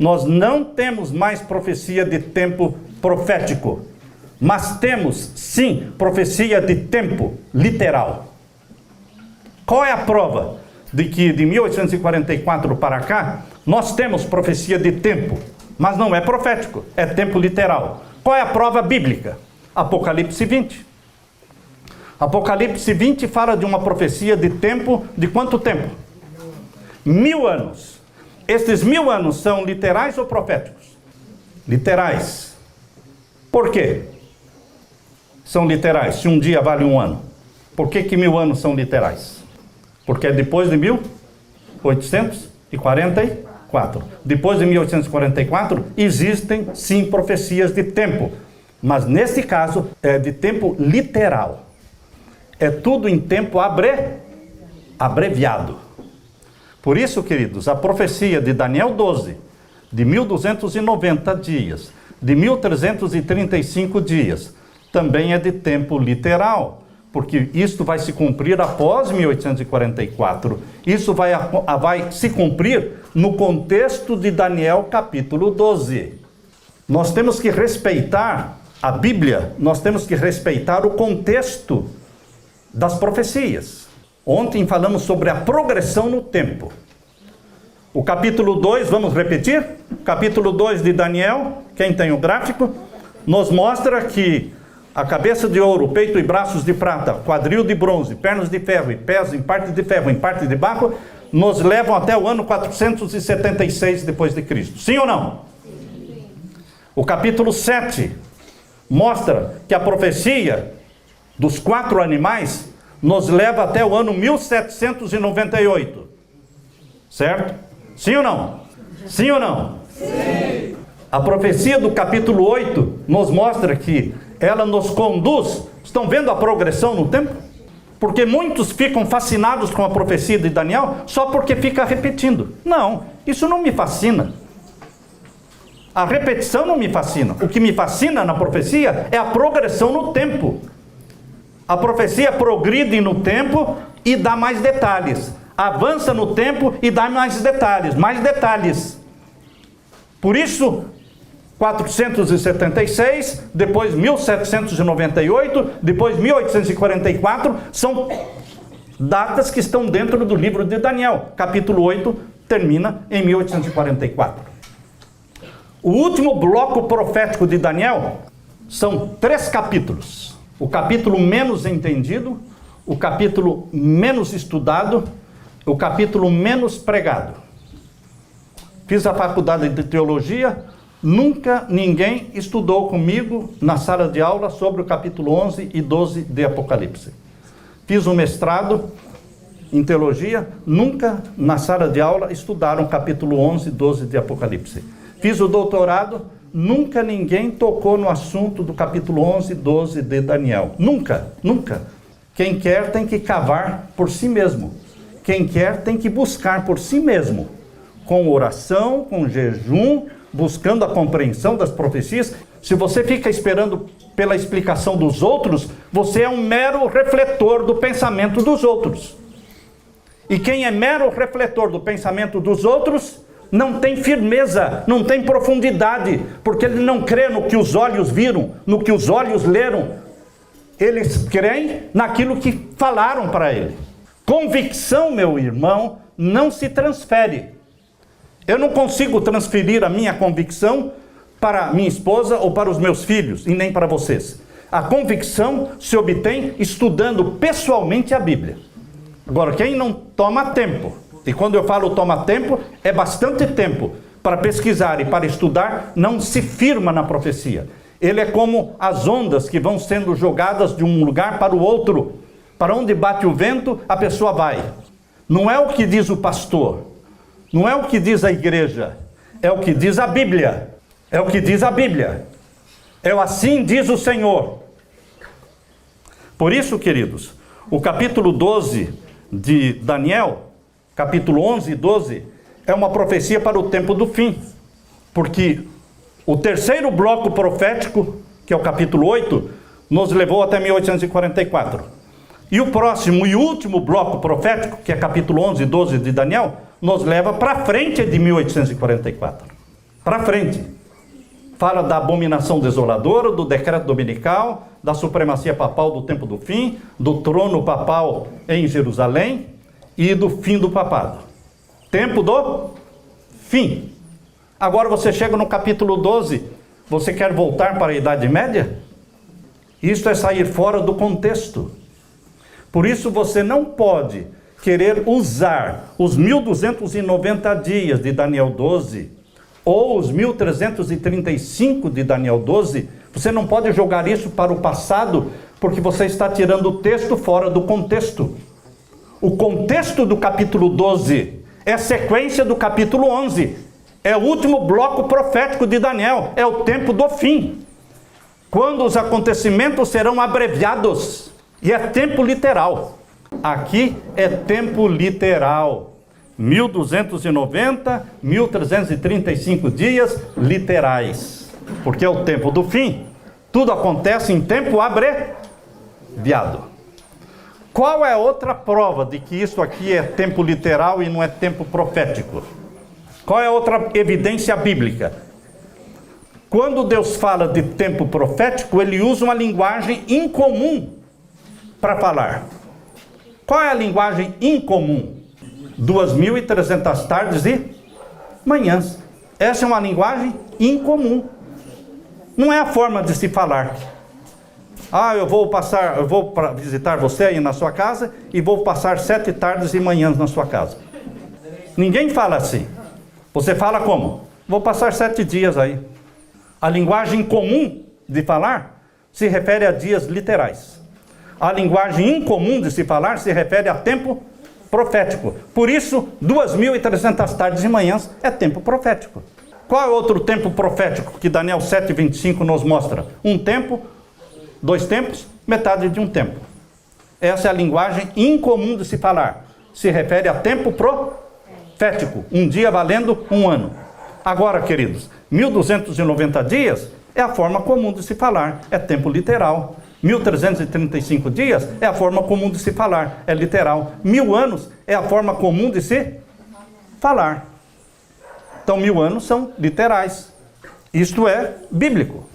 Nós não temos mais profecia de tempo profético, mas temos, sim, profecia de tempo literal. Qual é a prova de que de 1844 para cá, nós temos profecia de tempo, mas não é profético, é tempo literal? Qual é a prova bíblica? Apocalipse 20. Apocalipse 20 fala de uma profecia de tempo, de quanto tempo? 1000 anos. Estes 1000 anos são literais ou proféticos? Literais. Por quê? São literais, se um dia vale um ano. Por que 1000 anos são literais? Porque é depois de 1844. Depois de 1844, existem sim profecias de tempo. Mas nesse caso, é de tempo literal. É tudo em tempo abreviado. Por isso, queridos, a profecia de Daniel 12, de 1290 dias, de 1335 dias, também é de tempo literal, porque isto vai se cumprir após 1844. Isso vai se cumprir no contexto de Daniel capítulo 12. Nós temos que respeitar a Bíblia, nós temos que respeitar o contexto das profecias. Ontem falamos sobre a progressão no tempo. O capítulo 2, vamos repetir? Capítulo 2 de Daniel, quem tem o gráfico, nos mostra que a cabeça de ouro, peito e braços de prata, quadril de bronze, pernas de ferro e pés em parte de ferro, em parte de barro, nos levam até o ano 476 depois de Cristo. Sim ou não? Sim. O capítulo 7 mostra que a profecia dos 4 animais nos leva até o ano 1798. Certo? Sim ou não? Sim ou não? Sim. A profecia do capítulo 8 nos mostra que ela nos conduz. Estão vendo a progressão no tempo? Porque muitos ficam fascinados com a profecia de Daniel só porque fica repetindo. Não, isso não me fascina. A repetição não me fascina. O que me fascina na profecia é a progressão no tempo. A profecia progride no tempo e dá mais detalhes. Avança no tempo e dá mais detalhes, mais detalhes. Por isso, 476, depois 1798, depois 1844, são datas que estão dentro do livro de Daniel. Capítulo 8 termina em 1844. O último bloco profético de Daniel são 3 capítulos. O capítulo menos entendido, o capítulo menos estudado, o capítulo menos pregado. Fiz a faculdade de teologia, nunca ninguém estudou comigo na sala de aula sobre o capítulo 11 e 12 de Apocalipse. Fiz um mestrado em teologia, nunca na sala de aula estudaram o capítulo 11 e 12 de Apocalipse. Fiz o doutorado, nunca ninguém tocou no assunto do capítulo 11 e 12 de Daniel. Nunca, nunca. Quem quer tem que cavar por si mesmo. Quem quer tem que buscar por si mesmo. Com oração, com jejum, buscando a compreensão das profecias. Se você fica esperando pela explicação dos outros, você é um mero refletor do pensamento dos outros. E quem é mero refletor do pensamento dos outros, não tem firmeza, não tem profundidade, porque ele não crê no que os olhos viram, no que os olhos leram. Eles creem naquilo que falaram para ele. Convicção, meu irmão, não se transfere. Eu não consigo transferir a minha convicção para minha esposa ou para os meus filhos, e nem para vocês. A convicção se obtém estudando pessoalmente a Bíblia. Agora, quem não toma tempo, e quando eu falo toma tempo, é bastante tempo para pesquisar e para estudar, não se firma na profecia. Ele é como as ondas que vão sendo jogadas de um lugar para o outro. Para onde bate o vento, a pessoa vai. Não é o que diz o pastor, não é o que diz a igreja, é o que diz a Bíblia. É o que diz a Bíblia. É o assim diz o Senhor. Por isso, queridos, o capítulo 12 de Daniel, capítulo 11 e 12, é uma profecia para o tempo do fim. Porque o terceiro bloco profético, que é o capítulo 8, nos levou até 1844. E o próximo e último bloco profético, que é capítulo 11 e 12 de Daniel, nos leva para frente de 1844. para frente. Fala da abominação desoladora, do decreto dominical, da supremacia papal do tempo do fim, do trono papal em Jerusalém e do fim do papado. Tempo do fim. Agora você chega no capítulo 12, você quer voltar para a Idade Média? Isso é sair fora do contexto. Por isso você não pode querer usar os 1290 dias de Daniel 12 ou os 1335 de Daniel 12, você não pode jogar isso para o passado, porque você está tirando o texto fora do contexto. O contexto do capítulo 12 é a sequência do capítulo 11. É o último bloco profético de Daniel, é o tempo do fim, quando os acontecimentos serão abreviados, e é tempo literal. Aqui é tempo literal, 1290, 1335 dias literais, porque é o tempo do fim, tudo acontece em tempo abreviado. Qual é outra prova de que isso aqui é tempo literal e não é tempo profético? Qual é outra evidência bíblica? Quando Deus fala de tempo profético, ele usa uma linguagem incomum para falar. Qual é a linguagem incomum? 2.300 tardes e manhãs. Essa é uma linguagem incomum. Não é a forma de se falar. Eu vou visitar você aí na sua casa e vou passar 7 tardes e manhãs na sua casa. Ninguém fala assim. Você fala como? Vou passar 7 dias aí. A linguagem comum de falar se refere a dias literais. A linguagem incomum de se falar se refere a tempo profético. Por isso, 2.300 tardes e manhãs é tempo profético. Qual é outro tempo profético que Daniel 7:25 nos mostra? Um tempo, 2 tempos, metade de um tempo. Essa é a linguagem incomum de se falar. Se refere a tempo profético. Um dia valendo um ano. Agora, queridos, 1290 dias é a forma comum de se falar. É tempo literal. 1335 dias é a forma comum de se falar. É literal. 1000 anos é a forma comum de se falar. Então, 1000 anos são literais. Isto é bíblico.